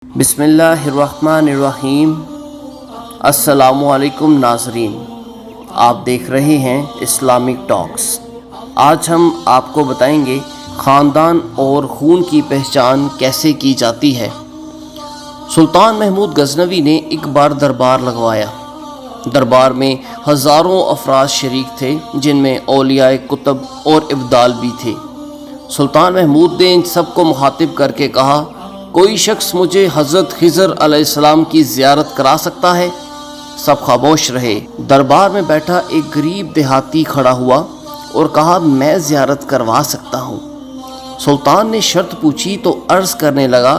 بسم اللہ الرحمن الرحیم۔ السلام علیکم ناظرین، آپ دیکھ رہے ہیں اسلامک ٹاکس۔ آج ہم آپ کو بتائیں گے خاندان اور خون کی پہچان کیسے کی جاتی ہے۔ سلطان محمود غزنوی نے ایک بار دربار لگوایا۔ دربار میں ہزاروں افراد شریک تھے، جن میں اولیاء کتب اور ابدال بھی تھے۔ سلطان محمود نے ان سب کو مخاطب کر کے کہا، کوئی شخص مجھے حضرت خضر علیہ السلام کی زیارت کرا سکتا ہے؟ سب خاموش رہے۔ دربار میں بیٹھا ایک غریب دیہاتی کھڑا ہوا اور کہا، میں زیارت کروا سکتا ہوں۔ سلطان نے شرط پوچھی تو عرض کرنے لگا،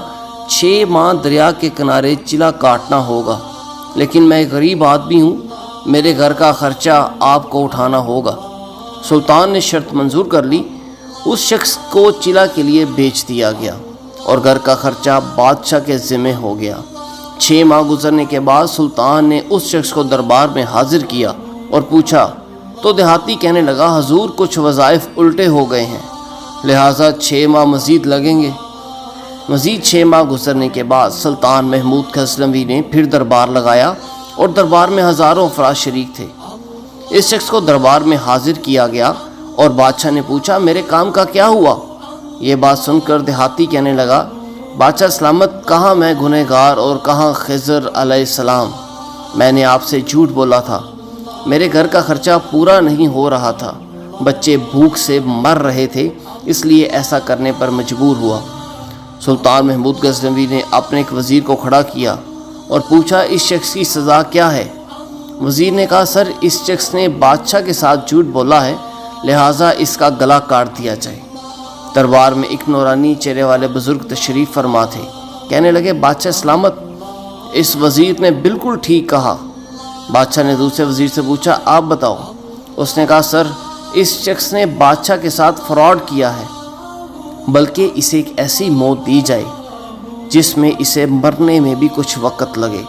6 ماہ دریا کے کنارے چلا کاٹنا ہوگا، لیکن میں غریب آدمی ہوں، میرے گھر کا خرچہ آپ کو اٹھانا ہوگا۔ سلطان نے شرط منظور کر لی۔ اس شخص کو چلا کے لیے بیچ دیا گیا اور گھر کا خرچہ بادشاہ کے ذمہ ہو گیا۔ 6 ماہ گزرنے کے بعد سلطان نے اس شخص کو دربار میں حاضر کیا اور پوچھا تو دیہاتی کہنے لگا، حضور کچھ وظائف الٹے ہو گئے ہیں، لہٰذا 6 ماہ مزید لگیں گے۔ مزید 6 ماہ گزرنے کے بعد سلطان محمود غزنوی نے پھر دربار لگایا اور دربار میں ہزاروں افراد شریک تھے۔ اس شخص کو دربار میں حاضر کیا گیا اور بادشاہ نے پوچھا، میرے کام کا کیا ہوا؟ یہ بات سن کر دیہاتی کہنے لگا، بادشاہ سلامت، کہاں میں گنہگار اور کہاں خضر علیہ السلام؟ میں نے آپ سے جھوٹ بولا تھا، میرے گھر کا خرچہ پورا نہیں ہو رہا تھا، بچے بھوک سے مر رہے تھے، اس لیے ایسا کرنے پر مجبور ہوا۔ سلطان محمود غزنوی نے اپنے ایک وزیر کو کھڑا کیا اور پوچھا، اس شخص کی سزا کیا ہے؟ وزیر نے کہا، سر، اس شخص نے بادشاہ کے ساتھ جھوٹ بولا ہے، لہٰذا اس کا گلا کاٹ دیا جائے۔ دربار میں ایک نورانی چہرے والے بزرگ تشریف فرما تھے۔ کہنے لگے، بادشاہ سلامت، اس وزیر نے بالکل ٹھیک کہا۔ بادشاہ نے دوسرے وزیر سے پوچھا، آپ بتاؤ۔ اس نے کہا، سر، اس شخص نے بادشاہ کے ساتھ فراڈ کیا ہے، بلکہ اسے ایک ایسی موت دی جائے جس میں اسے مرنے میں بھی کچھ وقت لگے۔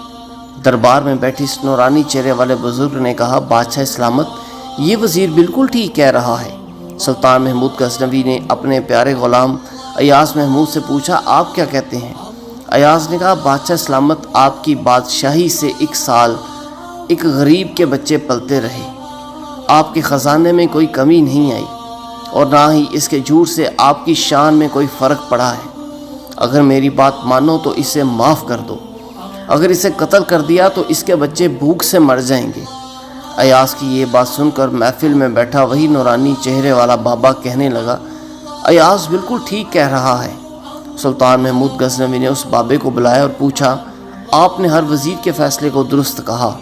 دربار میں بیٹھی اس نورانی چہرے والے بزرگ نے کہا، بادشاہ سلامت، یہ وزیر بالکل ٹھیک کہہ رہا ہے۔ سلطان محمود غزنوی نے اپنے پیارے غلام ایاز محمود سے پوچھا، آپ کیا کہتے ہیں؟ ایاز نے کہا، بادشاہ سلامت، آپ کی بادشاہی سے 1 سال ایک غریب کے بچے پلتے رہے، آپ کے خزانے میں کوئی کمی نہیں آئی اور نہ ہی اس کے جھوٹ سے آپ کی شان میں کوئی فرق پڑا ہے۔ اگر میری بات مانو تو اسے معاف کر دو، اگر اسے قتل کر دیا تو اس کے بچے بھوک سے مر جائیں گے۔ ایاز کی یہ بات سن کر محفل میں بیٹھا وہی نورانی چہرے والا بابا کہنے لگا، ایاز بالکل ٹھیک کہہ رہا ہے۔ سلطان محمود غزنوی نے اس بابے کو بلایا اور پوچھا، آپ نے ہر وزیر کے فیصلے کو درست کہا،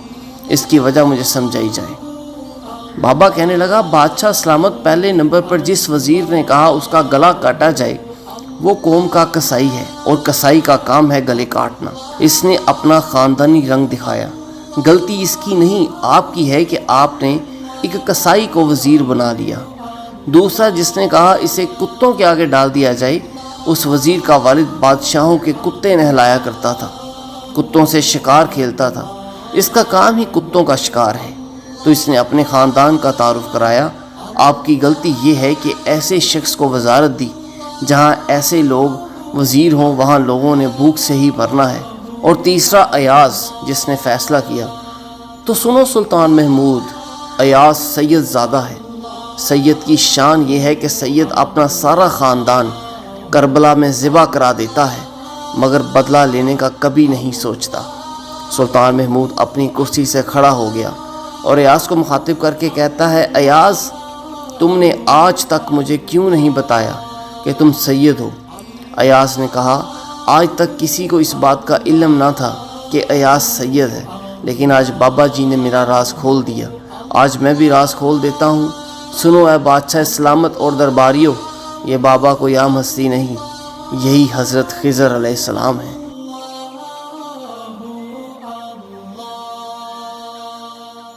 اس کی وجہ مجھے سمجھائی جائے۔ بابا کہنے لگا، بادشاہ سلامت، پہلے نمبر پر جس وزیر نے کہا اس کا گلا کاٹا جائے وہ قوم کا کسائی ہے، اور کسائی کا کام ہے گلے کاٹنا۔ اس نے اپنا خاندانی رنگ دکھایا۔ غلطی اس کی نہیں، آپ کی ہے کہ آپ نے ایک کسائی کو وزیر بنا لیا۔ دوسرا جس نے کہا اسے کتوں کے آگے ڈال دیا جائے، اس وزیر کا والد بادشاہوں کے کتے نہلایا کرتا تھا، کتوں سے شکار کھیلتا تھا، اس کا کام ہی کتوں کا شکار ہے، تو اس نے اپنے خاندان کا تعارف کرایا۔ آپ کی غلطی یہ ہے کہ ایسے شخص کو وزارت دی، جہاں ایسے لوگ وزیر ہوں وہاں لوگوں نے بھوک سے ہی مرنا ہے۔ اور تیسرا ایاز جس نے فیصلہ کیا، تو سنو سلطان محمود، ایاز سید زادہ ہے۔ سید کی شان یہ ہے کہ سید اپنا سارا خاندان کربلا میں ذبح کرا دیتا ہے، مگر بدلہ لینے کا کبھی نہیں سوچتا۔ سلطان محمود اپنی کرسی سے کھڑا ہو گیا اور ایاز کو مخاطب کر کے کہتا ہے، ایاز، تم نے آج تک مجھے کیوں نہیں بتایا کہ تم سید ہو؟ ایاز نے کہا، آج تک کسی کو اس بات کا علم نہ تھا کہ ایاز سید ہے، لیکن آج بابا جی نے میرا راز کھول دیا، آج میں بھی راز کھول دیتا ہوں۔ سنو اے بادشاہ سلامت اور درباریوں، یہ بابا کوئی عام ہستی نہیں، یہی حضرت خضر علیہ السلام ہے۔